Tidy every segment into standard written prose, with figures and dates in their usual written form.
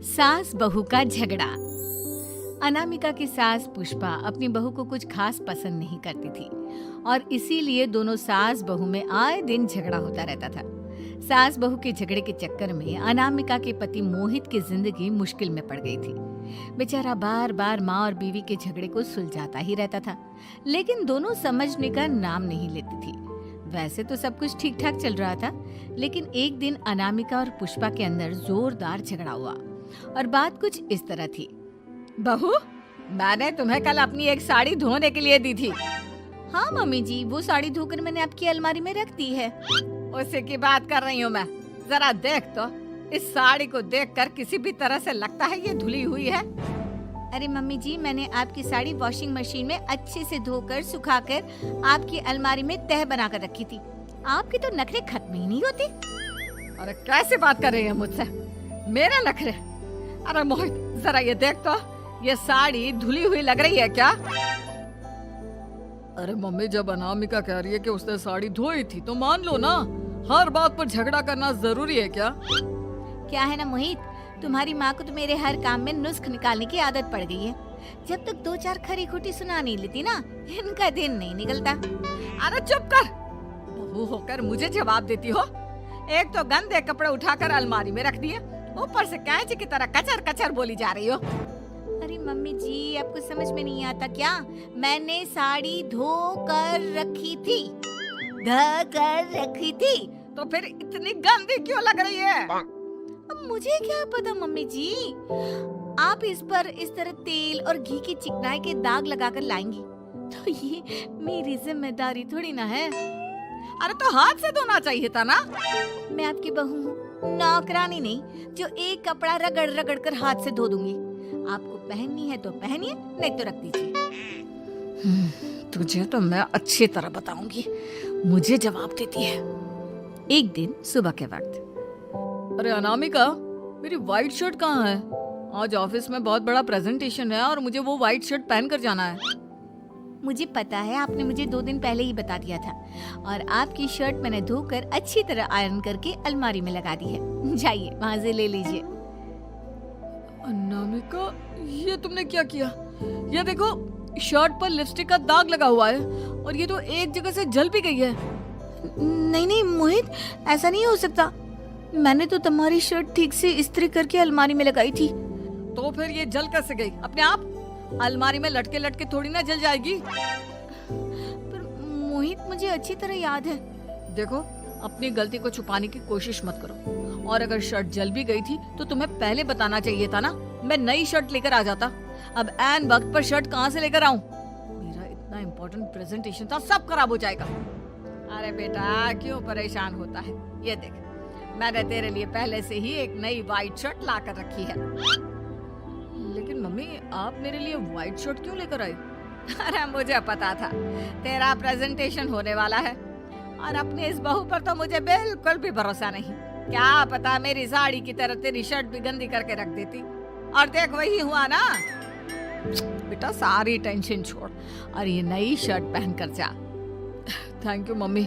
सास बहू का झगड़ा। अनामिका की सास पुष्पा अपनी बहू को कुछ खास पसंद नहीं करती थी और इसीलिए दोनों सास बहू में आए दिन झगड़ा होता रहता था। सास बहू के झगड़े के चक्कर में अनामिका के पति मोहित की जिंदगी मुश्किल में पड़ गई थी। बेचारा बार बार माँ और बीवी के झगड़े को सुलझाता ही रहता था, लेकिन दोनों समझने का नाम नहीं लेती थी। वैसे तो सब कुछ ठीक ठाक चल रहा था, लेकिन एक दिन अनामिका और पुष्पा के अंदर जोरदार झगड़ा हुआ और बात कुछ इस तरह थी। बहू, मैंने तुम्हें कल अपनी एक साड़ी धोने के लिए दी थी। हाँ मम्मी जी, वो साड़ी धोकर मैंने आपकी अलमारी में रख दी है। उसी की बात कर रही हूँ मैं। जरा देख तो, इस साड़ी को देखकर किसी भी तरह से लगता है ये धुली हुई है। अरे मम्मी जी, मैंने आपकी साड़ी वॉशिंग मशीन में अच्छे से धोकर सुखाकर आपकी अलमारी में तह बनाकर रखी थी। आपके तो नखरे खत्म ही नहीं होते। अरे कैसे बात कर रही है मुझसे? मेरा नखरे? अरे मोहित, जरा ये देख तो, ये साड़ी धुली हुई लग रही है क्या? अरे मम्मी, जब अनामिका कह रही है कि उसने साड़ी धोई थी तो मान लो ना। हर बात पर झगड़ा करना जरूरी है क्या? क्या है ना मोहित, तुम्हारी माँ को तो मेरे हर काम में नुस्ख निकालने की आदत पड़ गई है। जब तक दो चार खरी खोटी सुना नहीं लेती ना, इनका दिन नहीं निकलता। अरे चुप कर, बहू होकर मुझे जवाब देती हो। एक तो गंदे कपड़े उठाकर अलमारी में रख दिए, ऊपर से कैंची की तरह कचर कचर बोली जा रही हो। अरे मम्मी जी, आपको समझ में नहीं आता क्या? मैंने साड़ी धो कर रखी थी। तो फिर इतनी गंदी क्यों लग रही है? अब मुझे क्या पता मम्मी जी, आप इस पर इस तरह तेल और घी की चिकनाई के दाग लगाकर लाएंगी तो ये मेरी जिम्मेदारी थोड़ी ना है। अरे तो हाथ से धोना चाहिए था ना। मैं आपकी बहू हूँ, नौकरानी नहीं जो एक कपड़ा रगड़ रगड़ कर हाथ से धो दूंगी। आपको पहननी है तो पहनिए, नहीं तो रख दीजिए। तुझे तो मैं अच्छी तरह बताऊंगी, मुझे जवाब देती है। एक दिन सुबह के वक्त। अरे अनामिका, मेरी व्हाइट शर्ट कहाँ है? आज ऑफिस में बहुत बड़ा प्रेजेंटेशन है और मुझे वो व्हाइट शर्ट पहन कर जाना है। मुझे पता है, आपने मुझे 2 दिन पहले ही बता दिया था और आपकी शर्ट मैंने धोकर अच्छी तरह आयरन करके अलमारी में लगा दी है। जाइए वहाँ से ले लीजिए। अनामिका, ये तुमने क्या किया? ये देखो, शर्ट पर लिपस्टिक का दाग लगा हुआ है और ये तो एक जगह से जल भी गई है। नहीं नहीं मोहित, ऐसा नहीं हो सकता। मैंने तो तुम्हारी शर्ट ठीक से इस्त्री करके अलमारी में लगाई थी। तो फिर ये जल कैसे गई अपने आप? अलमारी में लटके लटके थोड़ी ना जल जाएगी। पर मोहित, मुझे अच्छी तरह याद है। देखो, अपनी गलती को छुपाने की कोशिश मत करो। और अगर शर्ट जल भी गई थी तो तुम्हें पहले बताना चाहिए था ना। मैं नई शर्ट लेकर आ जाता। अब ऐन वक्त पर शर्ट कहाँ से लेकर आऊं? मेरा इतना इम्पोर्टेंट प्रेजेंटेशन था, सब खराब हो जाएगा। अरे बेटा, क्यों परेशान होता है? ये देख, मैंने तेरे लिए पहले से ही एक नई व्हाइट शर्ट ला कर रखी है। लेकिन मम्मी, आप मेरे लिए व्हाइट शर्ट क्यों लेकर आई? अरे मुझे पता था तेरा प्रेजेंटेशन होने वाला है और अपनी इस बहू पर तो मुझे बिल्कुल भी भरोसा नहीं। क्या पता मेरी साड़ी की तरह तेरी शर्ट भी गंदी करके रख देती। और देख, वही हुआ ना। बेटा, सारी टेंशन छोड़ और ये नई शर्ट पहन कर जा। थैंक यू मम्मी,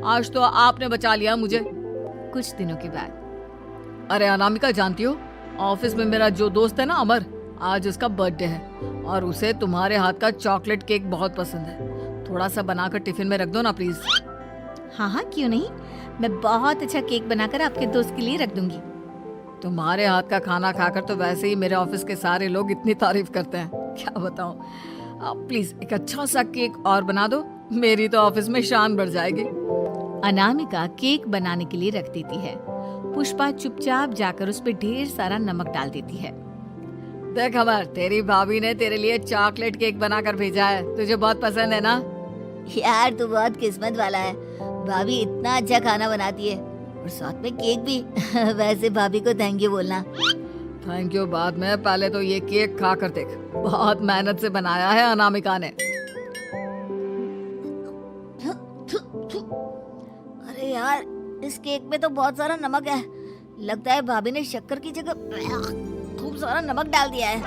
आज तो आपने बचा लिया मुझे। कुछ दिनों के बाद। अरे अनामिका, जानती हो, ऑफिस में मेरा जो दोस्त है ना अमर, आज उसका बर्थडे है और उसे तुम्हारे हाथ का चॉकलेट केक बहुत पसंद है। थोड़ा सा बनाकर टिफिन में रख दो ना प्लीज। हाँ हाँ, क्यों नहीं, मैं बहुत अच्छा केक बनाकर आपके दोस्त के लिए रख दूंगी। तुम्हारे हाथ का खाना खाकर तो वैसे ही मेरे ऑफिस के सारे लोग इतनी तारीफ करते हैं, क्या बताऊं। आप प्लीज एक अच्छा सा केक और बना दो, मेरी तो ऑफिस में शान बढ़ जाएगी। अनामिका केक बनाने के लिए रख देती है। पुष्पा चुपचाप जाकर उस पे ढेर सारा नमक डाल देती है। देख अमर, तेरी भाभी ने तेरे लिए चॉकलेट केक बनाकर भेजा है, तुझे बहुत पसंद है ना? यार, तू बहुत किस्मत वाला है, भाभी इतना अच्छा खाना बनाती है और साथ में केक भी। वैसे भाभी को थैंक यू बोलना। थैंक यू बाद में, पहले तो ये केक खा कर देख। बहुत मेहनत से बनाया है अनामिका ने। अरे यार, इस केक में तो बहुत सारा नमक है। लगता है भाभी ने शक्कर की जगह खूब सारा नमक डाल दिया है।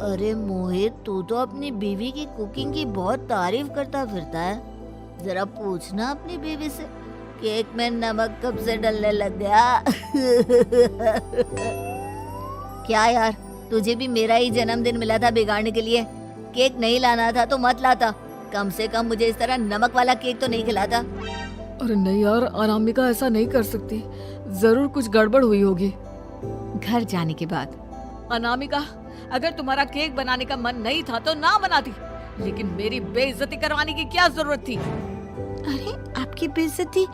अरे मोहित, तू तो अपनी बीवी की कुकिंग की बहुत तारीफ करता फिरता है। जरा पूछना अपनी बीवी से, केक में नमक कब से डलने लग गया। क्या यार, तुझे भी मेरा ही जन्मदिन मिला था बिगाड़ने के लिए। केक नहीं लाना था तो मत लाता, कम से कम मुझे इस तरह नमक वाला केक तो नहीं खिलाता। अरे नहीं यार, अनामिका ऐसा नहीं कर सकती, जरूर कुछ गड़बड़ हुई होगी। घर जाने के बाद अनामिका, अगर तुम्हारा केक बनाने का मन नहीं था तो ना बनाती, लेकिन मेरी बेइज्जती करवाने की क्या जरूरत थी? अरे आपकी बेइज्जती,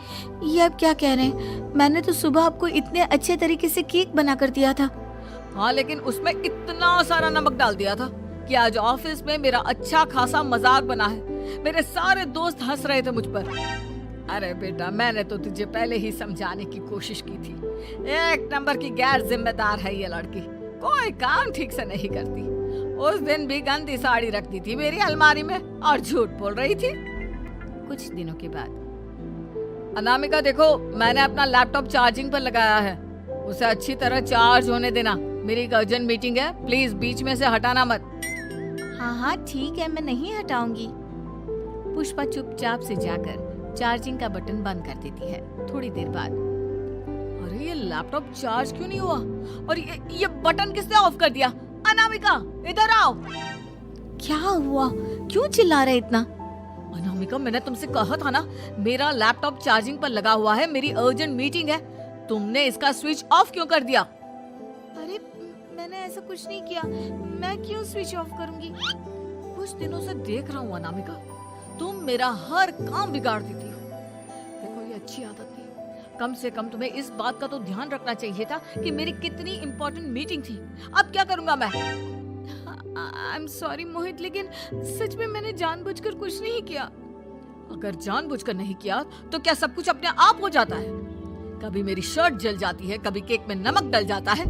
ये आप क्या कह रहे हैं? मैंने तो सुबह आपको इतने अच्छे तरीके से केक बना कर दिया था। हाँ, लेकिन उसमें इतना सारा नमक डाल दिया था कि आज ऑफिस में मेरा अच्छा खासा मजाक बना है। मेरे सारे दोस्त हंस रहे थे मुझ पर। अरे बेटा, मैंने तो तुझे पहले ही समझाने की कोशिश की थी। एक नंबर की गैर जिम्मेदार है ये लड़की, कोई काम ठीक से नहीं करती। उस दिन भी गंदी साड़ी रख दी थी मेरी अलमारी में और झूठ बोल रही थी। कुछ दिनों के बाद अनामिका देखो, मैंने अपना लैपटॉप चार्जिंग पर लगाया है, उसे अच्छी तरह चार्ज होने देना। मेरी एक अर्जेंट मीटिंग है, प्लीज बीच में से हटाना मत। हाँ हाँ ठीक है, मैं नहीं हटाऊंगी। पुष्पा चुपचाप से जाकर चार्जिंग का बटन बंद कर देती है। थोड़ी देर बाद अरे ये लैपटॉप चार्ज क्यों नहीं हुआ? और ये बटन किसने ऑफ कर दिया? अनामिका इधर आओ। क्या हुआ, क्यों चिल्ला रहे इतना? अनामिका, मैंने तुमसे कहा था ना, मेरा लैपटॉप चार्जिंग पर लगा हुआ है, मेरी अर्जेंट मीटिंग है। तुमने इसका स्विच ऑफ क्यों कर दिया? अरे मैंने ऐसा कुछ नहीं किया, मैं क्यों स्विच ऑफ करूंगी? कुछ दिनों से देख रहा हूँ अनामिका, तुम मेरा हर काम बिगाड़ देती हो। देखो ये अच्छी आदत नहीं, कम से कम तुम्हें इस बात का तो ध्यान रखना चाहिए था कि मेरी कितनी इम्पोर्टेंट मीटिंग थी। अब क्या करूंगा मैं? आई एम सॉरी मोहित, लेकिन सच में मैंने जानबूझकर कुछ नहीं किया। अगर जानबूझकर नहीं किया तो क्या सब कुछ अपने आप हो जाता है? कभी मेरी शर्ट जल जाती है, कभी केक में नमक डल जाता है।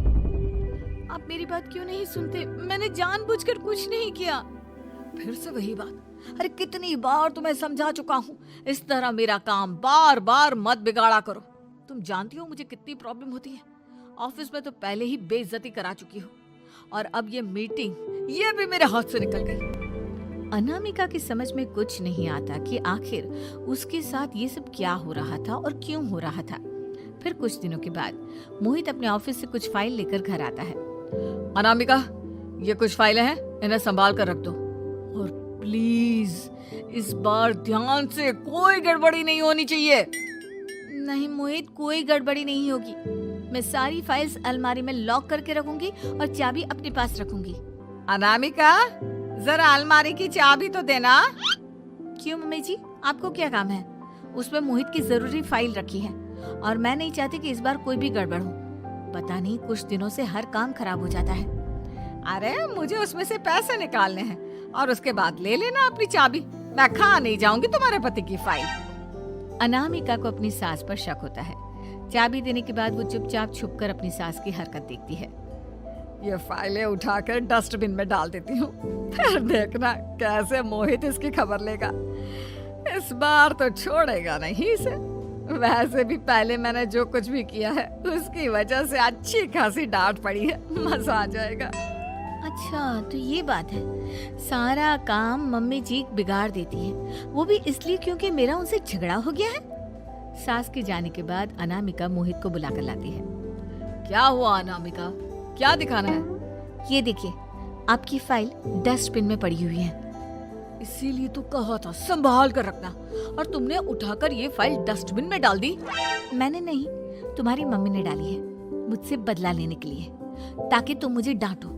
आप मेरी बात क्यों नहीं सुनते? मैंने जानबूझकर कुछ नहीं किया। फिर से वही बात। अरे कितनी बार तुम्हें समझा चुका हूँ, इस तरह मेरा काम बार बार मत बिगाड़ा करो। तुम जानती हो मुझे कितनी प्रॉब्लम होती है। ऑफिस में तो पहले ही बेइज्जती करा चुकी हो, और अब ये मीटिंग, ये भी मेरे हाथ से निकल गई। अनामिका की समझ में कुछ नहीं आता कि आखिर उसके साथ ये सब क्या हो रहा था और क्यों हो रहा था। फिर कुछ दिनों के बाद मोहित अपने ऑफिस से कुछ फाइल लेकर घर आता है। अनामिका, ये कुछ फाइलें हैं, इन्हें संभाल कर रख दो, और प्लीज इस बार ध्यान से, कोई गड़बड़ी नहीं होनी चाहिए। नहीं मोहित, कोई गड़बड़ी नहीं होगी। मैं सारी फाइल्स अलमारी में लॉक करके रखूंगी और चाबी अपने पास रखूंगी। अनामिका, जरा अलमारी की चाबी तो देना। क्यों मम्मी जी, आपको क्या काम है? उसमें मोहित की जरूरी फाइल रखी है और मैं नहीं चाहती कि इस बार कोई भी गड़बड़ हो। पता नहीं कुछ दिनों से हर काम खराब हो जाता है। अरे मुझे उसमें से पैसे निकालने हैं और उसके बाद ले लेना अपनी चाबी। मैं खा नहीं जाऊंगी तुम्हारे पति की फाइल। अनामिका को अपनी सास पर शक होता है। चाबी देने के बाद वो चुपचाप छुपकर अपनी सास की हरकत देखती है। ये फाइलें उठाकर डस्टबिन में डाल देती हूँ, फिर देखना कैसे मोहित इसकी खबर लेगा। इस बार तो छोड़ेगा नहीं इसे। वैसे भी पहले मैंने जो कुछ भी किया है उसकी वजह से अच्छी खासी डांट पड़ी है, मजा आ जाएगा। अच्छा तो ये बात है, सारा काम मम्मी जी बिगाड़ देती है, वो भी इसलिए क्योंकि मेरा उनसे झगड़ा हो गया है। सास के जाने के बाद अनामिका मोहित को बुलाकर लाती है। क्या हुआ अनामिका, क्या दिखाना है? ये देखिए, आपकी फाइल डस्टबिन में पड़ी हुई है। इसीलिए तो कहा था संभाल कर रखना, और तुमने उठाकर ये फाइल डस्टबिन में डाल दी। मैंने नहीं, तुम्हारी मम्मी ने डाली है, मुझसे बदला लेने के लिए, ताकि तुम मुझे डांटो।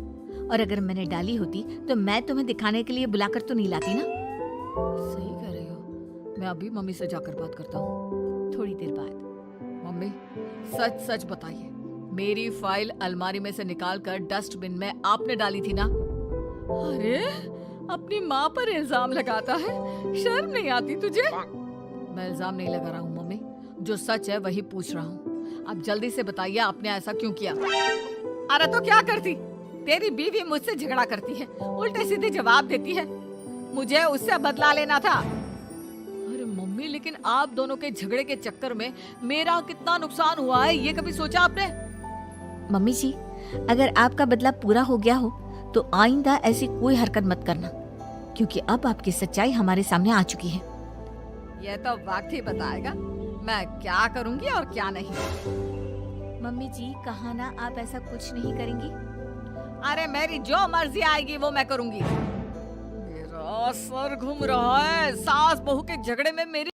और अगर मैंने डाली होती तो मैं तुम्हें दिखाने के लिए बुलाकर तो नहीं लाती ना। सही कह रही हो, मैं अभी मम्मी से जाकर बात करता हूँ। थोड़ी देर बाद, मम्मी सच सच बताइए, मेरी फाइल अलमारी में से निकालकर डस्टबिन में आपने डाली थी ना? अरे अपनी माँ पर इल्जाम लगाता है, शर्म नहीं आती तुझे? मैं इल्जाम नहीं लगा रहा हूँ मम्मी, जो सच है वही पूछ रहा हूँ। अब जल्दी से बताइए आपने ऐसा क्यों किया? अरे तो क्या करती, तेरी बीवी मुझसे झगड़ा करती है, उल्टे सीधे जवाब देती है, मुझे उससे बदला लेना था। अरे मम्मी, लेकिन आप दोनों के झगड़े के चक्कर में मेरा कितना नुकसान हुआ है, ये कभी सोचा आपने? मम्मी जी, अगर आपका बदला पूरा हो गया हो तो आइंदा ऐसी कोई हरकत मत करना, क्योंकि अब आपकी सच्चाई हमारे सामने आ चुकी है। ये तो वक्त ही बताएगा मैं क्या करूंगी और क्या नहीं। मम्मी जी, कहा ना आप ऐसा कुछ नहीं करेंगी। में मेरी जो मर्जी आएगी वो मैं करूंगी। मेरा सर घूम रहा है, सास बहू के झगड़े में मेरी